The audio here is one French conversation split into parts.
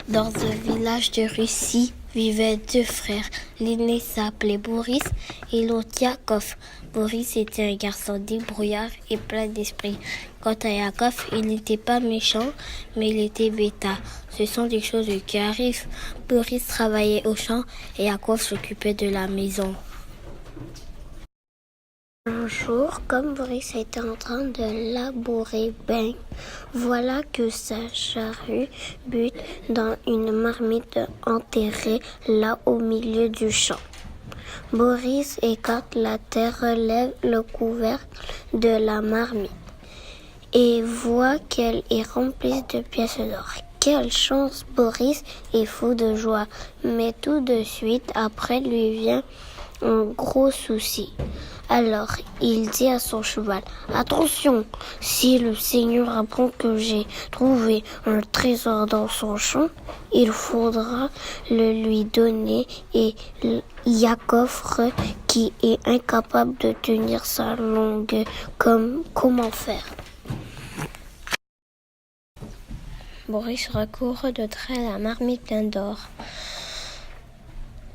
Dans un village de Russie vivaient deux frères. L'aîné s'appelait Boris et l'autre Yakov. Boris était un garçon débrouillard et plein d'esprit. Quant à Yakov, il n'était pas méchant, mais il était bêta. Ce sont des choses qui arrivent. Boris travaillait au champ et Yakov s'occupait de la maison. Un jour, comme Boris était en train de labourer, voilà que sa charrue bute dans une marmite enterrée là au milieu du champ. Boris écarte la terre, relève le couvercle de la marmite et voit qu'elle est remplie de pièces d'or. Quelle chance! Boris est fou de joie, mais tout de suite après lui vient un gros souci. Alors, il dit à son cheval, « Attention, si le Seigneur apprend que j'ai trouvé un trésor dans son champ, il faudra le lui donner. » Et Yakov, qui est incapable de tenir sa langue, comment faire? Boris recourt de trait à la marmite pleine d'or,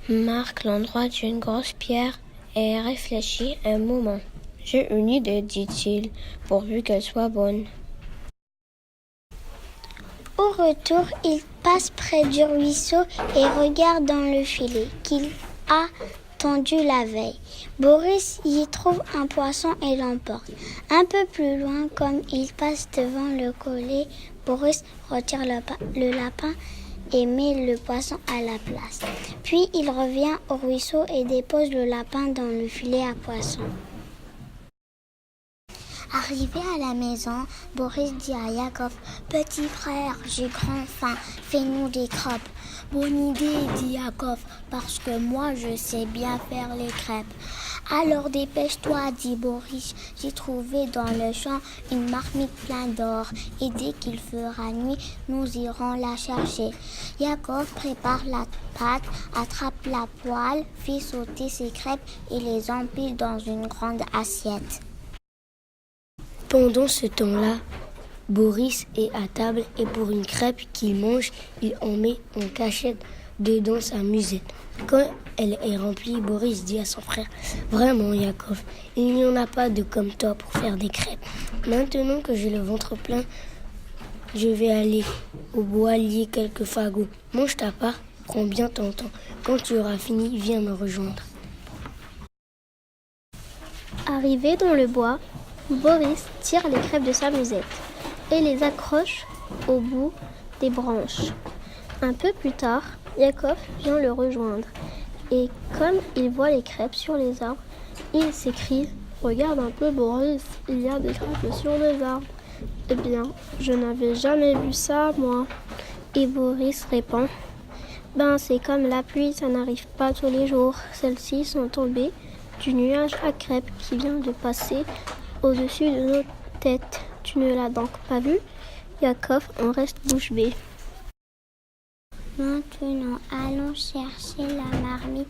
marque l'endroit d'une grosse pierre et réfléchit un moment. « J'ai une idée, dit-il, pourvu qu'elle soit bonne. » Au retour, il passe près du ruisseau et regarde dans le filet qu'il a tendu la veille. Boris y trouve un poisson et l'emporte. Un peu plus loin, comme il passe devant le collet, Boris retire le lapin et met le poisson à la place. Puis il revient au ruisseau et dépose le lapin dans le filet à poisson. Arrivé à la maison, Boris dit à Yakov, « Petit frère, j'ai grand faim, fais-nous des crêpes. »« Bonne idée, dit Yakov, parce que moi je sais bien faire les crêpes. »« Alors dépêche-toi, dit Boris, j'ai trouvé dans le champ une marmite pleine d'or et dès qu'il fera nuit, nous irons la chercher. » Yakov prépare la pâte, attrape la poêle, fait sauter ses crêpes et les empile dans une grande assiette. Pendant ce temps-là, Boris est à table et pour une crêpe qu'il mange, il en met en cachette dedans sa musette. Quand elle est remplie, Boris dit à son frère, « Vraiment, Yakov, il n'y en a pas de comme toi pour faire des crêpes. Maintenant que j'ai le ventre plein, je vais aller au bois lier quelques fagots. Mange ta part, prends bien ton temps. Quand tu auras fini, viens me rejoindre. » Arrivé dans le bois, Boris tire les crêpes de sa musette et les accroche au bout des branches. Un peu plus tard, Yakov vient le rejoindre et comme il voit les crêpes sur les arbres, il s'écrie « Regarde un peu Boris, il y a des crêpes sur les arbres. » « Eh bien, je n'avais jamais vu ça, moi. » Et Boris répond « Ben, c'est comme la pluie, ça n'arrive pas tous les jours. Celles-ci sont tombées du nuage à crêpes qui vient de passer au-dessus de nos têtes. Tu ne l'as donc pas vu ?» Yakov en reste bouche bée. Maintenant, allons chercher la marmite,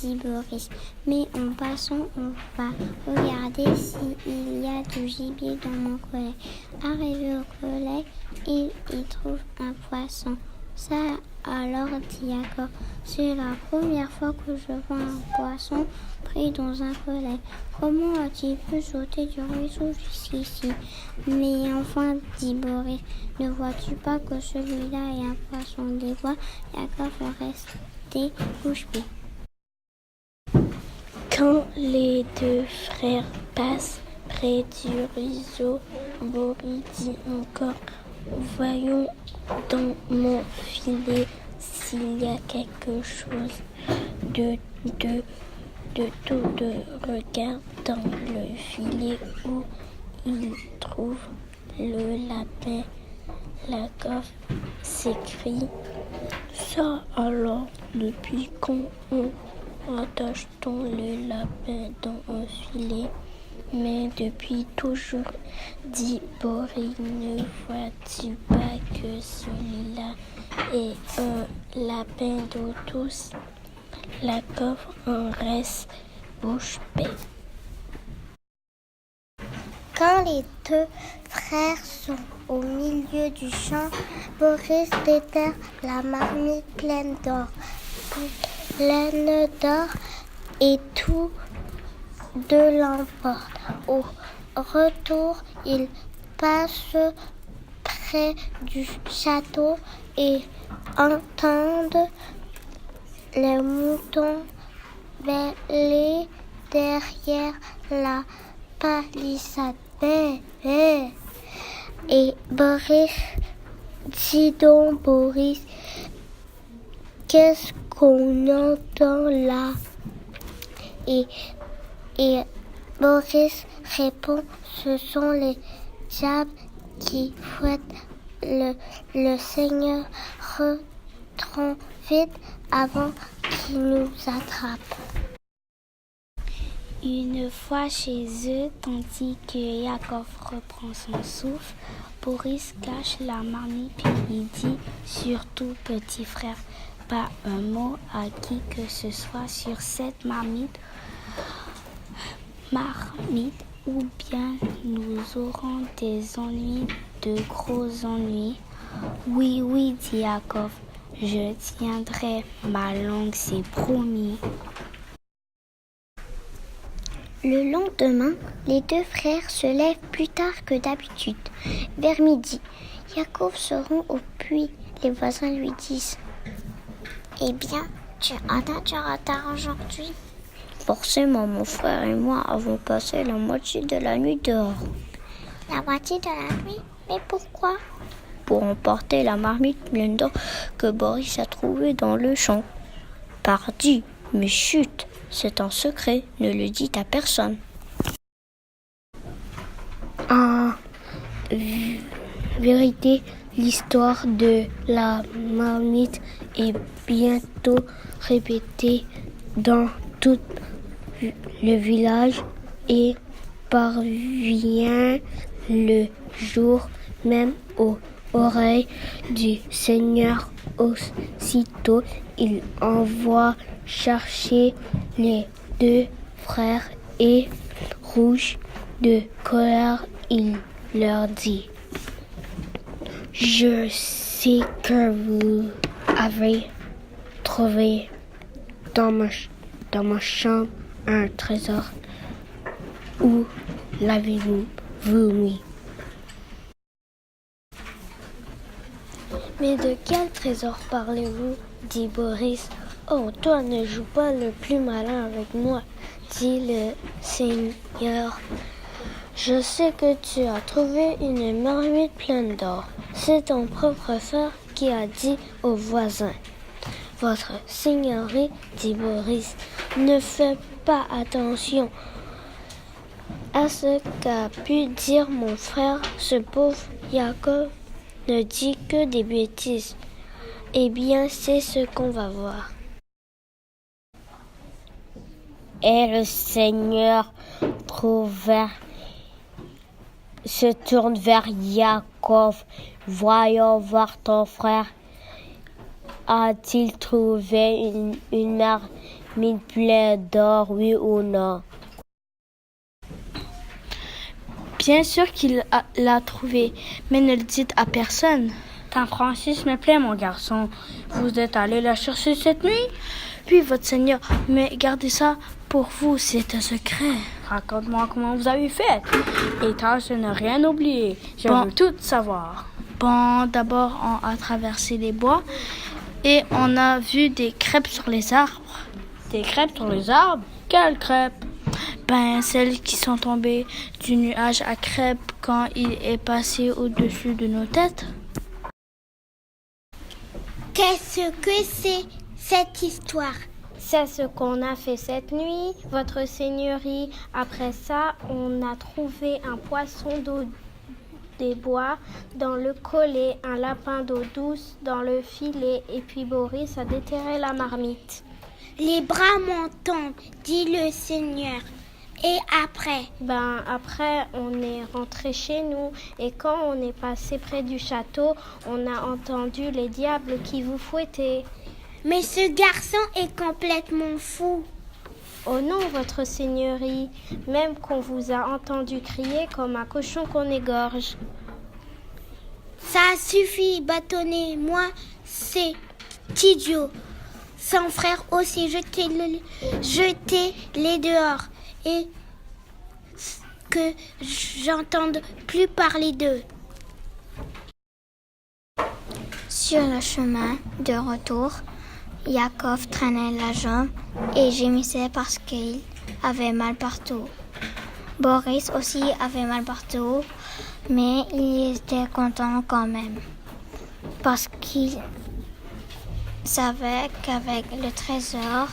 dit Boris. Mais en passant, on va regarder s'il y a du gibier dans mon collet. Arrivé au collet, il y trouve un poisson. Ça alors, dit Yakov, c'est la première fois que je vois un poisson pris dans un collet. Comment a-t-il pu sauter du ruisseau jusqu'ici? Mais enfin, dit Boris, ne vois-tu pas que celui-là est un poisson des bois? Yakov est resté bouche bée. Quand les deux frères passent près du ruisseau, Boris dit encore, voyons dans mon filet s'il y a quelque chose de regarde dans le filet où il trouve le lapin. Yakov s'écrie, ça alors, depuis quand on attache-t-on le lapin dans un filet? Mais depuis toujours, dit Boris, ne vois-tu pas que celui-là est un lapin d'eau douce? Yakov en reste bouche bée. Quand les deux frères sont au milieu du champ, Boris déterre la marmite pleine d'or. Et tous deux l'emportent. Au retour, ils passent près du château et entendent les moutons bêler derrière la palissade. Et Boris, dis donc Boris, qu'est-ce qu'on entend là? Et Boris répond, ce sont les diables qui fouettent le Seigneur. Rentrons vite avant qu'il nous attrape. Une fois chez eux, tandis que Yakov reprend son souffle, Boris cache la marmite puis il dit, surtout petit frère, pas un mot à qui que ce soit sur cette marmite ou bien nous aurons des ennuis, de gros ennuis. Oui, dit Yakov, je tiendrai ma langue, c'est promis. Le lendemain, les deux frères se lèvent plus tard que d'habitude. Vers midi, Yakov se rend au puits. Les voisins lui disent « Eh bien, tu as du retard aujourd'hui ?» Forcément, mon frère et moi avons passé la moitié de la nuit dehors. La moitié de la nuit? Mais pourquoi? Pour emporter la marmite pleine d'or que Boris a trouvée dans le champ. Pardi, mais chut! C'est un secret, ne le dites à personne. En vérité, l'histoire de la marmite est bientôt répétée dans tout le village et parvient le jour même aux oreilles du Seigneur. Aussitôt, il envoie chercher les deux frères et, rouge de colère, il leur dit « Je sais que vous avez trouvé dans ma chambre un trésor. Où l'avez-vous mis ?» « Mais de quel trésor parlez-vous » dit Boris. « Oh, toi ne joues pas le plus malin avec moi, » dit le Seigneur. « Je sais que tu as trouvé une marmite pleine d'or. C'est ton propre frère qui a dit aux voisins. » « Votre Seigneurie, » dit Boris, « ne fait pas attention à ce qu'a pu dire mon frère. Ce pauvre Yakov ne dit que des bêtises. Eh bien, c'est ce qu'on va voir. » Et le Seigneur se tourne vers Yakov. « Voyons voir ton frère. A-t-il trouvé une marmite pleine d'or, oui ou non? » Bien sûr qu'il l'a trouvé, mais ne le dites à personne. Tant Francis me plaît, mon garçon. Vous êtes allé la chercher cette nuit? Puis votre Seigneur, mais gardez ça pour vous, c'est un secret. Raconte-moi comment vous avez fait. Et tâche de ne rien oublier. Je veux tout savoir. Bon, d'abord, on a traversé les bois et on a vu des crêpes sur les arbres. Des crêpes sur les arbres? Quelles crêpes? Celles qui sont tombées du nuage à crêpes quand il est passé au-dessus de nos têtes. Qu'est-ce que c'est cette histoire? C'est ce qu'on a fait cette nuit, votre Seigneurie. Après ça, on a trouvé un poisson d'eau des bois dans le collet, un lapin d'eau douce dans le filet, et puis Boris a déterré la marmite. Les bras m'en tombent, dit le Seigneur. Et après? Après, on est rentré chez nous et quand on est passé près du château, on a entendu les diables qui vous fouettaient. Mais ce garçon est complètement fou. Oh non, votre seigneurie, même qu'on vous a entendu crier comme un cochon qu'on égorge. Ça suffit, bâtonner. Moi, c'est idiot. Sans frère aussi, jetez-les dehors et que j'entende plus parler d'eux. Sur le chemin de retour, Yakov traînait la jambe et gémissait parce qu'il avait mal partout. Boris aussi avait mal partout, mais il était content quand même, parce qu'il savait qu'avec le trésor,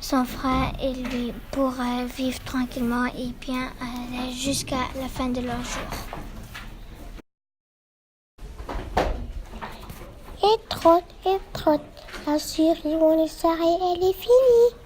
son frère et lui pourraient vivre tranquillement et bien aller jusqu'à la fin de leur jour. Et trotte, la souris monétaire, elle est finie.